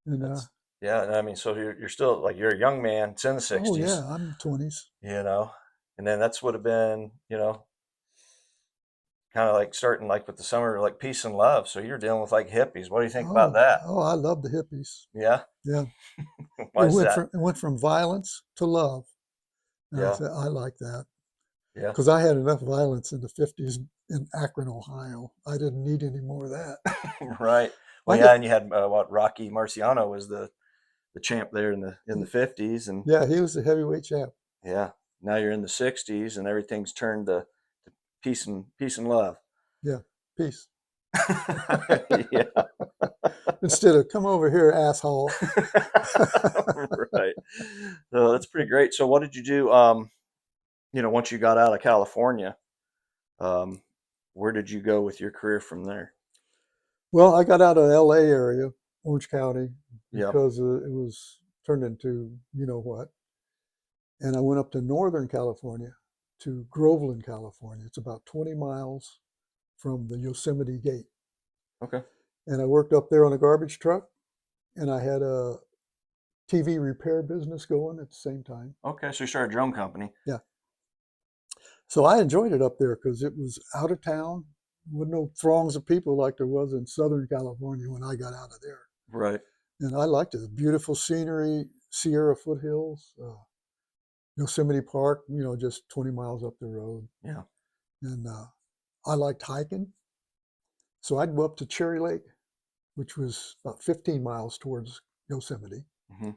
And yeah. I mean, so you're still like you're a young man. It's in the 60s. oh yeah, I'm 20s. You know, and then that's would have been kind of like starting like with the summer like peace and love. So you're dealing with like hippies. What do you think about that? Oh, I love the hippies. Yeah. Yeah. Why is that? It went from violence to love. And Yeah. I said, I like that. Yeah. Because I had enough violence in the 50s in Akron, Ohio. I didn't need any more of that. Right. Well, yeah, and you had what Rocky Marciano was the champ there in the 50s, and yeah, he was the heavyweight champ. yeah, now you're in the 60s, and everything's turned to peace and love. Yeah, peace. Yeah. Instead of come over here, asshole. Right. So that's pretty great. So what did you do? Once you got out of California, where did you go with your career from there? Well, I got out of LA area, Orange County, Yeah. because it was turned into you know what. And I went up to Northern California, to Groveland, California. It's about 20 miles from the Yosemite Gate. Okay. And I worked up there on a garbage truck, and I had a TV repair business going at the same time. Okay, so you started your own company. Yeah. So I enjoyed it up there because it was out of town. With no throngs of people like there was in Southern California when I got out of there. Right. And I liked it. Beautiful scenery, Sierra foothills, Yosemite Park, just 20 miles up the road. Yeah. And I liked hiking. So I'd go up to Cherry Lake, which was about 15 miles towards Yosemite. Mm-hmm.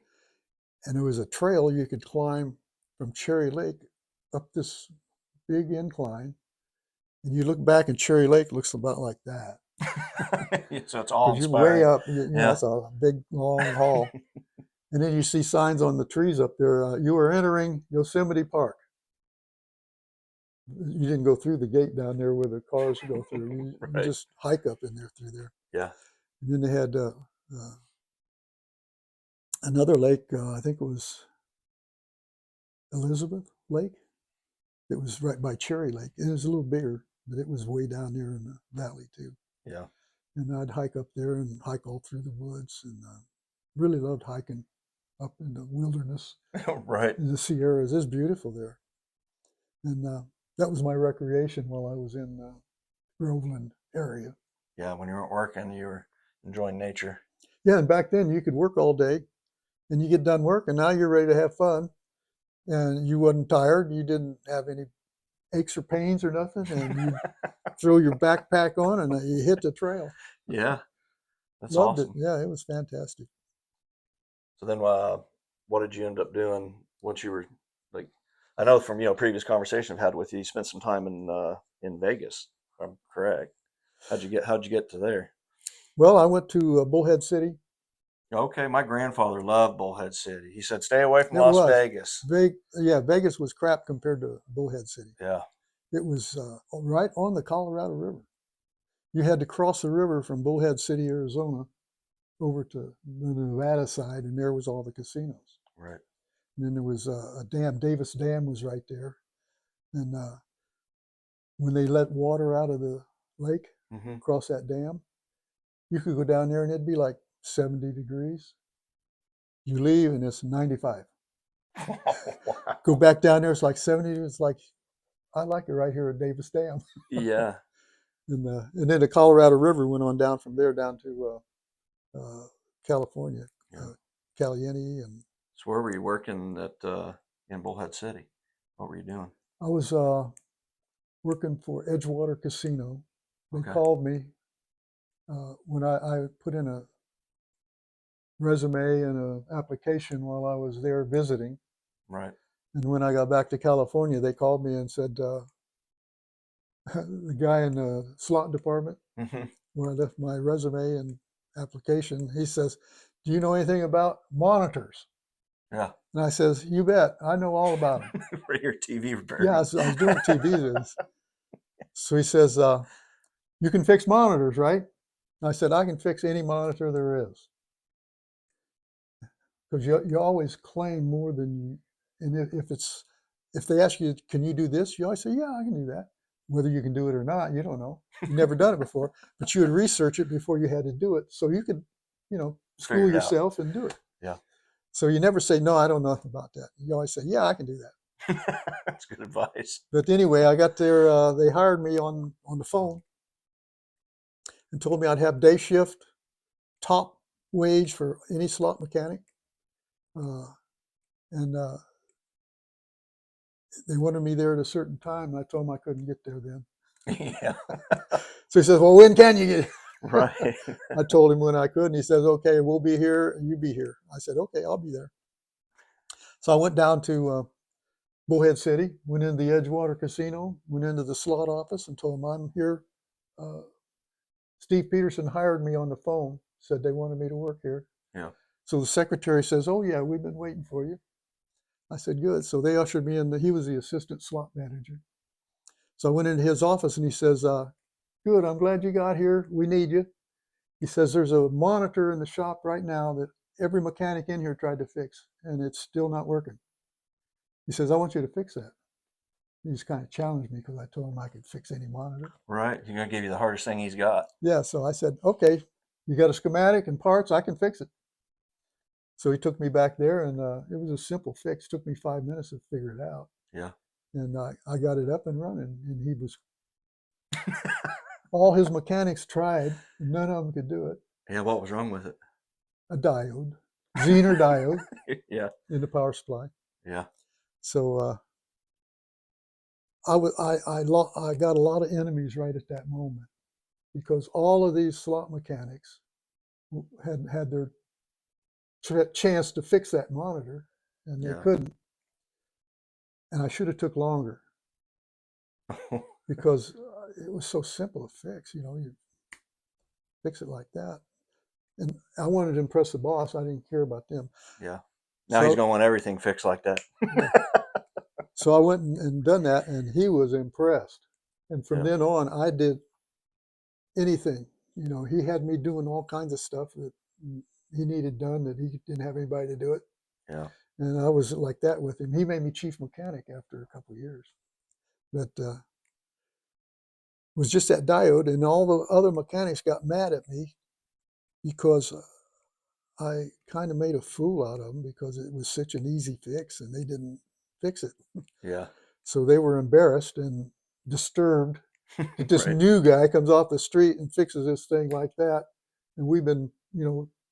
And there was a trail you could climb from Cherry Lake up this big incline. And you look back and Cherry Lake looks about like that. So it's Because you're way awe-inspiring. up, Yeah. it's a big, long haul. And then you see signs on the trees up there. You are entering Yosemite Park. You didn't go through the gate down there where the cars go through. You Right. just hike up in there through there. Yeah. And then they had another lake, I think it was Elizabeth Lake. It was right by Cherry Lake. It was a little bigger, but it was way down there in the valley too. Yeah. And I'd hike up there and hike all through the woods, and really loved hiking up in the wilderness. Right. In the Sierras. It's beautiful there. And that was my recreation while I was in Groveland area. Yeah. When you weren't working, you were enjoying nature. Yeah, and back then you could work all day and you get done work and now you're ready to have fun. And you wasn't tired. You didn't have any aches or pains or nothing. And you throw your backpack on and you hit the trail. Yeah. That's Loved it. awesome. Yeah, it was fantastic. So then, what did you end up doing once you were like? I know from previous conversation I've had with you, you spent some time in Vegas. If I'm correct. How'd you get to there? Well, I went to Bullhead City. Okay, my grandfather loved Bullhead City. He said, "Stay away from It Las was. Vegas." Vegas was crap compared to Bullhead City. Yeah. It was right on the Colorado River. You had to cross the river from Bullhead City, Arizona, over to the Nevada side, and there was all the casinos. Right. And then there was a dam. Davis Dam was right there. And when they let water out of the lake Mm-hmm. across that dam, you could go down there and it'd be like 70 degrees. You leave and it's 95. Wow. Go back down there, it's like 70. It's like, I like it right here at Davis Dam. Yeah. And then the Colorado River went on down from there down to California, Yeah. Caliente. And So where were you working in Bullhead City? What were you doing? I was working for Edgewater Casino. They Okay. called me when I put in a resume and an application while I was there visiting. Right. And when I got back to California, they called me and said, the guy in the slot department Mm-hmm. where I left my resume and application, he says, "Do you know anything about monitors?" Yeah. And I says, "You bet. I know all about them." For your TV repair. Yeah, I was doing TV. So he says, "You can fix monitors, right?" I said, "I can fix any monitor there is." Because you always claim more than you, and if they ask you, "Can you do this?" You always say, "Yeah, I can do that." Whether you can do it or not, you don't know. You've never done it before, but you would research it before you had to do it, so you could, school Figure it out. yourself and do it. Yeah. So you never say, "No, I don't know nothing about that." You always say, "Yeah, I can do that." That's good advice. But anyway, I got there. They hired me on the phone and told me I'd have day shift, top wage for any slot mechanic, and they wanted me there at a certain time. And I told them I couldn't get there then. Yeah. So he says, "Well, when can you get?" Right. I told him when I could, and he says, "Okay, we'll be here, and you be here." I said, "Okay, I'll be there." So I went down to Bullhead City, went into the Edgewater Casino, went into the slot office, and told them I'm here. Uh, Steve Peterson hired me on the phone, said they wanted me to work here. Yeah. So the secretary says, "Oh yeah, we've been waiting for you." I said, "Good." So they ushered me in. He was the assistant slot manager. So I went into his office and he says, "Good, I'm glad you got here. We need you." He says, "There's a monitor in the shop right now that every mechanic in here tried to fix, and it's still not working." He says, "I want you to fix that." He just kind of challenged me because I told him I could fix any monitor. Right. He's gonna give you the hardest thing he's got. Yeah, so I said, "Okay, you got a schematic and parts, I can fix it." So he took me back there, and it was a simple fix. Took me 5 minutes to figure it out. Yeah. And I got it up and running, and he was, all his mechanics tried, and none of them could do it. Yeah. What was wrong with it? a diode, Zener diode Yeah. in the power supply. Yeah. So I got a lot of enemies right at that moment because all of these slot mechanics had their chance to fix that monitor, and they Yeah. couldn't. And I should have took longer because it was so simple to fix. You fix it like that. And I wanted to impress the boss. I didn't care about them. Yeah. Now he's So gonna want everything fixed like that. yeah. So I went and done that, and he was impressed. And from Yeah. then on, I did anything. He had me doing all kinds of stuff that he needed done that he didn't have anybody to do it. Yeah. And I was like that with him. He made me chief mechanic after a couple of years. But it was just that diode, and all the other mechanics got mad at me because I kind of made a fool out of them because it was such an easy fix and they didn't fix it. Yeah. So they were embarrassed and disturbed that this Right. new guy comes off the street and fixes this thing like that. And we've been,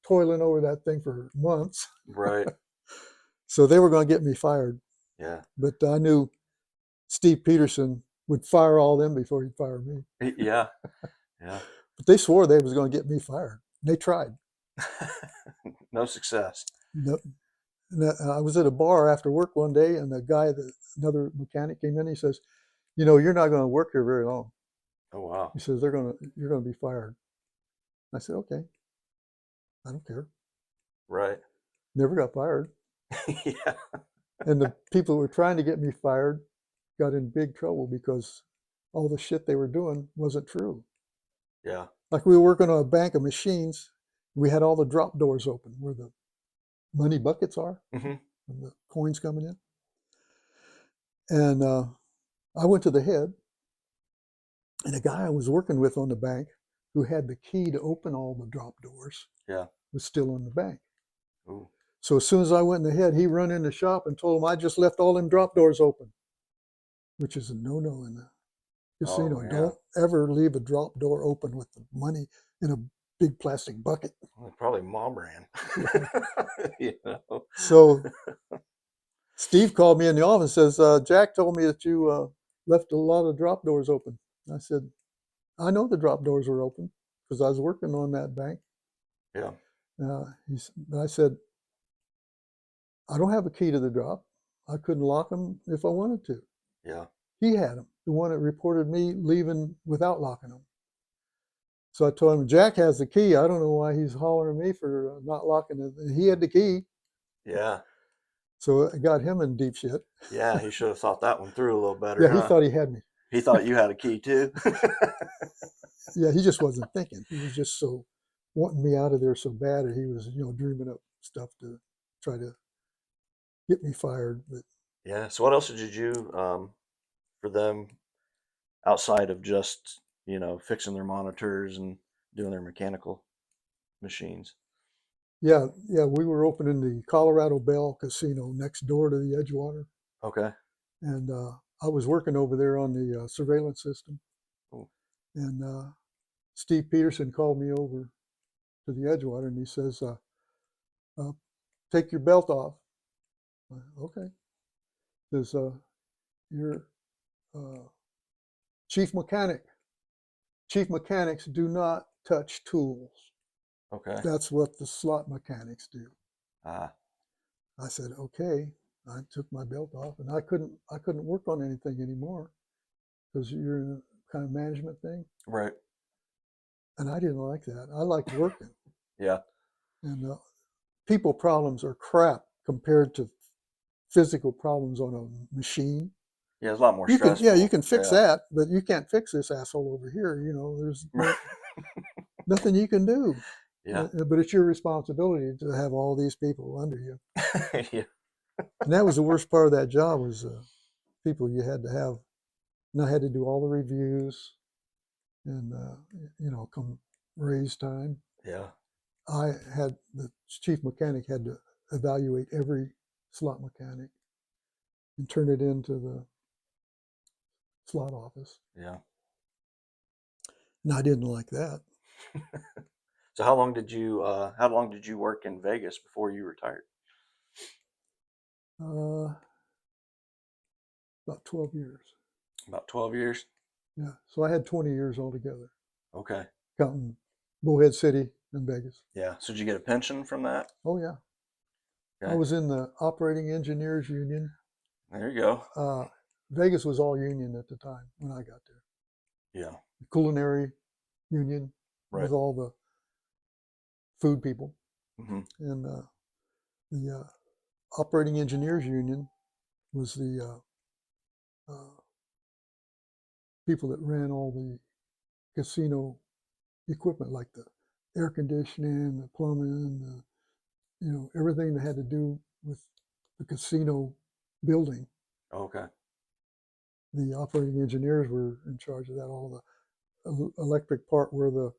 toiling over that thing for months. Right. So they were going to get me fired. Yeah. But I knew Steve Peterson would fire all them before he'd fire me. Yeah. Yeah. But they swore they was going to get me fired. They tried. No success. No, I was at a bar after work one day, and another mechanic came in. He says, "You're not going to work here very long." Oh wow. He says, "You're going to be fired." I said, "Okay, I don't care." Right. Never got fired. Yeah. And the people who were trying to get me fired got in big trouble because all the shit they were doing wasn't true. Yeah. Like we were working on a bank of machines. We had all the drop doors open where the money buckets are Hmm. and the coins coming in. And I went to the head, and a guy I was working with on the bank who had the key to open all the drop doors Yeah. was still in the bank. Ooh. So as soon as I went in the head, he run in the shop and told him I just left all them drop doors open, which is a no-no in the casino. Oh yeah. Don't ever leave a drop door open with the money in a big plastic bucket. Well, probably mob ran. You know. So Steve called me in the office and says, Jack told me that you left a lot of drop doors open. I said, I know the drop doors were open because I was working on that bank. Yeah. But I said, I don't have a key to the drop. I couldn't lock them if I wanted to. Yeah. He had them, the one that reported me leaving without locking them. So I told him, Jack has the key. I don't know why he's hollering at me for not locking it. He had the key. Yeah. So I got him in deep shit. Yeah. He should have thought that one through a little better, Yeah, he huh? thought he had me. He thought you had a key too. Yeah, he just wasn't thinking. He was just so wanting me out of there so bad that he was, dreaming up stuff to try to get me fired. But Yeah. So what else did you do for them outside of just fixing their monitors and doing their mechanical machines? yeah, we were opening the Colorado Bell Casino next door to the Edgewater, Okay. and I was working over there on the surveillance system. Cool. And Steve Peterson called me over to the Edgewater, and he says, "Take your belt off." Okay. He says, "You're uh, chief mechanic. Chief mechanics do not touch tools. Okay. That's what the slot mechanics do." Ah. I said, "Okay." I took my belt off, and I couldn't work on anything anymore because you're in a kind of management thing, Right. and I didn't like that. I liked working, Yeah. and people problems are crap compared to physical problems on a machine. Yeah. It's a lot more You stressful. can fix Yeah. that, but you can't fix this asshole over here. There's nothing you can do. Yeah. But it's your responsibility to have all these people under you. Yeah. And that was the worst part of that job was people you had to have. And I had to do all the reviews and, come raise time. Yeah. The chief mechanic had to evaluate every slot mechanic and turn it into the slot office. Yeah. And I didn't like that. So how long did you work in Vegas before you retired? Uh, about 12 years. About 12 years. Yeah. So I had 20 years altogether, Okay. counting Bullhead City and Vegas. Yeah. So did you get a pension from that? Oh, yeah. I Okay. was in the Operating Engineers Union. There you go. Uh, Vegas was all union at the time when I got there. Yeah. The Culinary Union Right. was all the food people, Hmm. and the Operating Engineers Union was the people that ran all the casino equipment, like the air conditioning, the plumbing, everything that had to do with the casino building. Okay. The operating engineers were in charge of that. All the electric part where the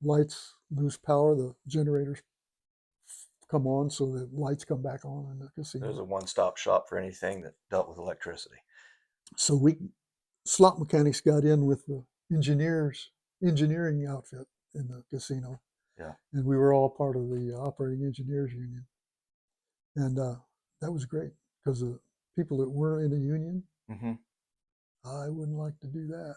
lights lose power, the generators come on, so the lights come back on in the There's casino. a one-stop shop for anything that dealt with electricity. So we slot mechanics got in with the engineering outfit in the casino, Yeah. and we were all part of the operating engineers union, and that was great because the people that weren't in a union, Hmm. I wouldn't like to do that.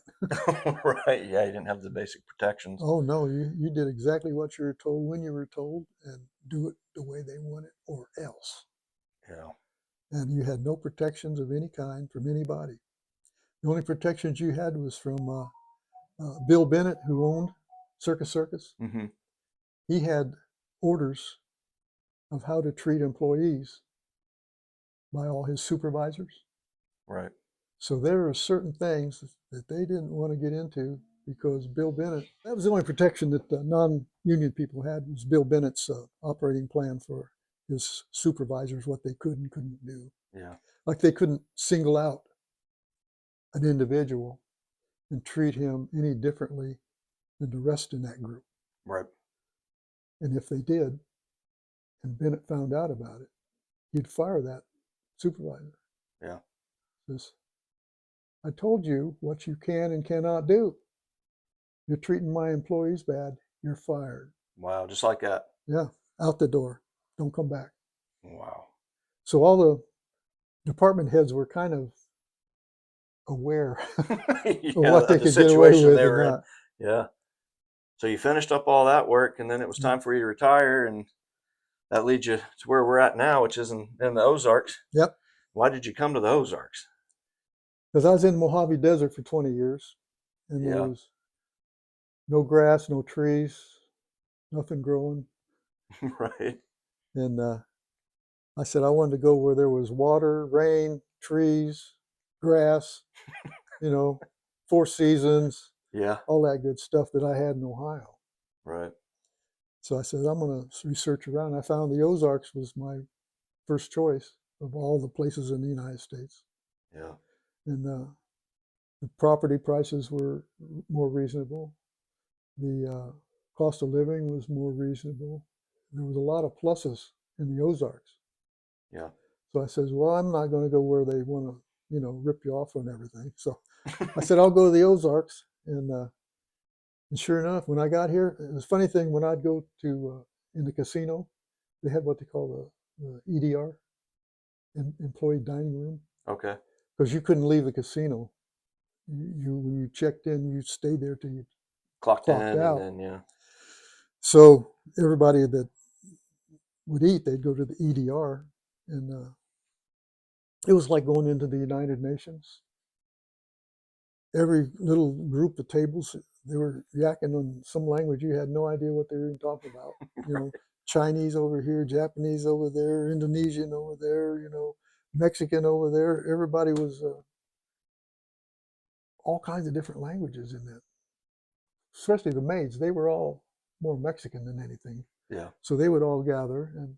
Right. Yeah. You didn't have the basic protections. Oh no, you did exactly what you were told when you were told, and do it the way they want it, or else. Yeah. And you had no protections of any kind from anybody. The only protections you had was from Bill Bennett, who owned Circus. Hmm. He had orders of how to treat employees by all his supervisors. Right. So there are certain things that they didn't want to get into because Bill Bennett, that was the only protection that the non-union people had, was Bill Bennett's operating plan for his supervisors, what they could and couldn't do. Yeah. Like they couldn't single out an individual and treat him any differently than the rest in that group. Right. And if they did, and Bennett found out about it, he'd fire that supervisor. Yeah. Says, I told you what you can and cannot do. You're treating my employees bad, you're fired. Wow. Just like that. Yeah, out the door. Don't come back. Wow. So all the department heads were kind of aware of Yeah. what they Of the could get away situation with they and were in. not. Yeah. So you finished up all that work, and then it was Yeah. time for you to retire, and that leads you to where we're at now, which is in the Ozarks. Yep. Why did you come to the Ozarks? Because I was in the Mojave Desert for 20 years, and there Yeah. was no grass, no trees, nothing growing. Right. And I said I wanted to go where there was water, rain, trees, grass, you know, 4 seasons, Yeah. all that good stuff that I had in Ohio. Right. So I said, I'm going to research around. I found the Ozarks was my first choice of all the places in the United States. Yeah. And the property prices were more reasonable. The cost of living was more reasonable. There was a lot of pluses in the Ozarks. Yeah. So I says, well, I'm not going to go where they want to, rip you off and everything. So I said, I'll go to the Ozarks. And sure enough, when I got here, it was a funny thing. When I'd go to in the casino, they had what they call the EDR, employee dining room, Okay. because you couldn't leave the casino. You when you checked in, you stayed there till you Clocked in, clocked and out. then yeah. So everybody that would eat, they'd go to the EDR, and it was like going into the United Nations. Every little group of tables, they were yakking in some language you had no idea what they were even talking about. Chinese over here, Japanese over there, Indonesian over there, Mexican over there. Everybody was all kinds of different languages in that. Especially the maids, they were all more Mexican than anything. Yeah. So they would all gather and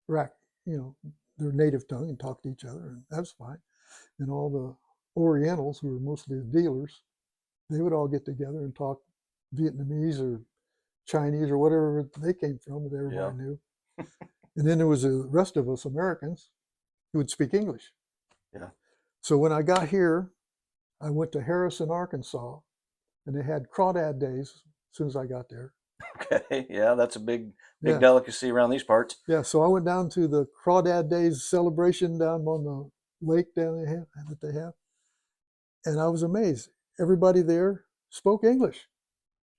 rack, their native tongue and talk to each other, and that's fine. And all the Orientals, who were mostly the dealers, they would all get together and talk Vietnamese or Chinese or whatever they came from that everybody Yeah. knew. And then there was the rest of us Americans who would speak English. Yeah. So when I got here, I went to Harrison, Arkansas, and they had crawdad days as soon as I got there. Okay. Yeah, that's a big Yeah, delicacy around these parts. yeah. So I went down to the Crawdad Days celebration down on the lake down there that they have, and I was amazed. Everybody there spoke English.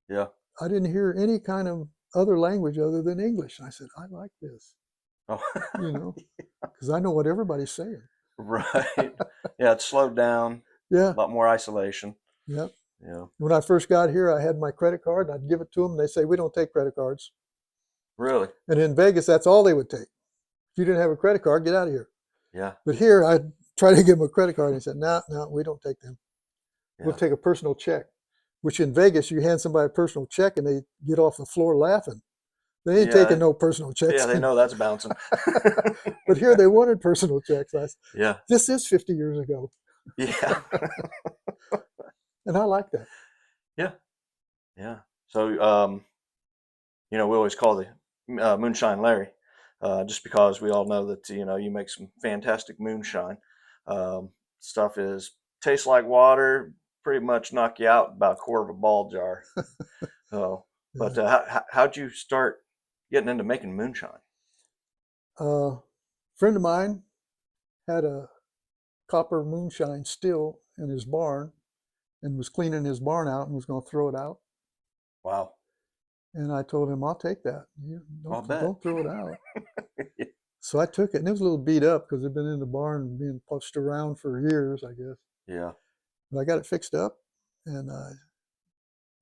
Yeah. I didn't hear any kind of other language other than English. And I said, I like this, Oh, you know, because I know what everybody's saying. right. Yeah, it's slowed down. Yeah, A lot more isolation. yeah. Yeah. When I first got here, I had my credit card. And I'd give it to them. They say, we don't take credit cards. Really? And in Vegas, that's all they would take. If you didn't have a credit card, get out of here. Yeah. But here, I tried to give them a credit card. And he said, no, no, we don't take them. We'll Yeah. take a personal check, which in Vegas, you hand somebody a personal check and they get off the floor laughing. They ain't taking Yeah. no personal Yeah, checks. they know that's bouncing. But here they wanted personal checks. Yeah. This is 50 years ago. Yeah. And I like that. Yeah. Yeah. So, we always call the Moonshine Larry, just because we all know that, you make some fantastic moonshine. Stuff tastes like water, pretty much knock you out about a quarter of a ball jar. Oh, Yeah. but how'd you start getting into making moonshine? A friend of mine had a copper moonshine still in his barn and was cleaning his barn out and was going to throw it out. Wow. And I told him, I'll take that. I'll bet. Don't throw it out. So I took it, and it was a little beat up because it had been in the barn being pushed around for years, I guess. Yeah. But I got it fixed up, and I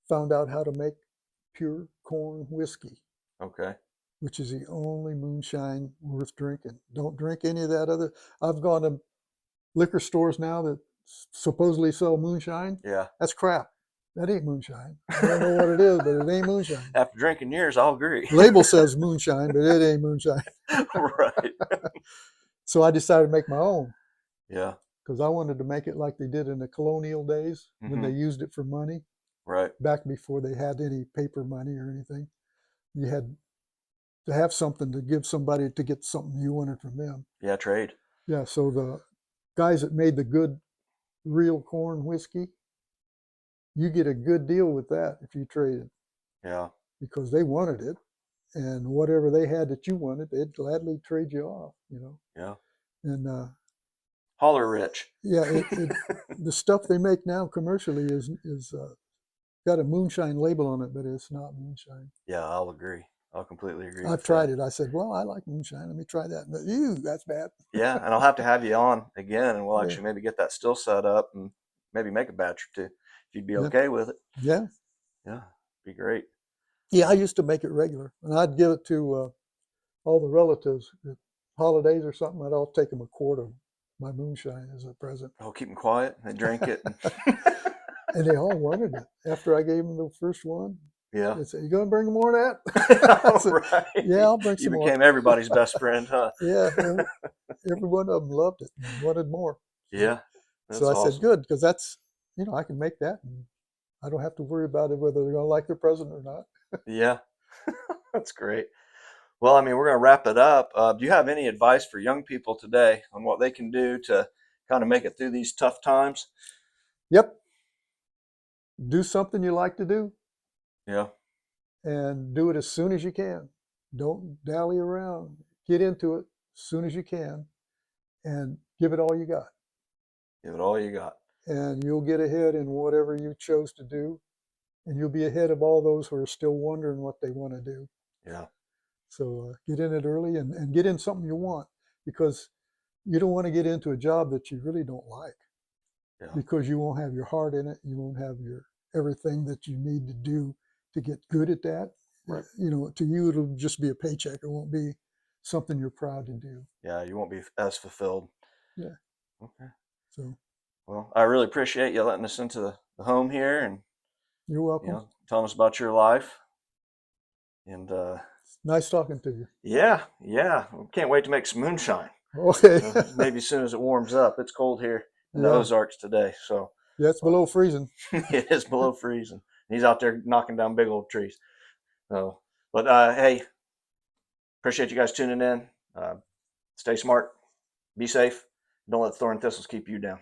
found out how to make pure corn whiskey, Okay. which is the only moonshine worth drinking. Don't drink any of that other. I've gone to liquor stores now that supposedly sell moonshine. Yeah. That's crap. That ain't moonshine. I don't know what it is, but it ain't moonshine. After drinking years, I'll agree. Label says moonshine, but it ain't moonshine. Right. So I decided to make my own Yeah. because I wanted to make it like they did in the colonial days when they used it for money, Right. back before they had any paper money or anything. You had to have something to give somebody to get something you wanted from them. Yeah. Trade. Yeah, so the guys that made the good real corn whiskey, you get a good deal with that if you traded Yeah. because they wanted it. And whatever they had that you wanted, they'd gladly trade you off, Yeah. And Holler rich. yeah, the stuff they make now commercially is got a moonshine label on it, but it's not moonshine. Yeah, I'll agree. I'll completely agree I've with tried that. it. I said, well, I like moonshine. Let me try that. But that's bad. Yeah, and I'll have to have you on again, and we'll Yeah, actually maybe get that still set up and maybe make a batch or two if you'd be yeah, okay with it. yeah. Yeah, be great. Yeah, I used to make it regular, and I'd give it to all the relatives at holidays or something. I'd all take them a quart of my moonshine as a present, Oh, keep them quiet and drink it. and they all wanted it. After I gave them the first one, Yeah. they said, "You gonna bring more of that?" I said, Right. "Yeah, I'll bring You some more." became everybody's best friend, huh? Yeah, every one of them loved it and wanted more. So, Yeah, so that's I said, awesome. "Good," because that's I can make that, and I don't have to worry about it whether they're gonna like their present or not. Yeah, that's great. Well, I mean, we're going to wrap it up. Do you have any advice for young people today on what they can do to kind of make it through these tough times? Yep, do something you like to do Yeah, and do it as soon as you can. Don't dally around. Get into it as soon as you can and give it all you got. give it all you got. And you'll get ahead in whatever you chose to do. And you'll be ahead of all those who are still wondering what they want to do. Yeah, So get in it early and get in something you want because you don't want to get into a job that you really don't like yeah, because you won't have your heart in it. You won't have your everything that you need to do to get good at that. right. To you, it'll just be a paycheck. It won't be something you're proud to do. Yeah, you won't be as fulfilled. Yeah. Okay. So Well, I really appreciate you letting us into the home here and, you're welcome. telling us about your life. And Nice talking to you. yeah, can't wait to make some moonshine. Okay. Maybe as soon as it warms up. It's cold here in the Yeah. Ozarks today, so Yeah, it's below freezing. it is below freezing. He's out there knocking down big old trees. So, but hey, appreciate you guys tuning in. Stay smart, be safe. Don't let thorn thistles keep you down.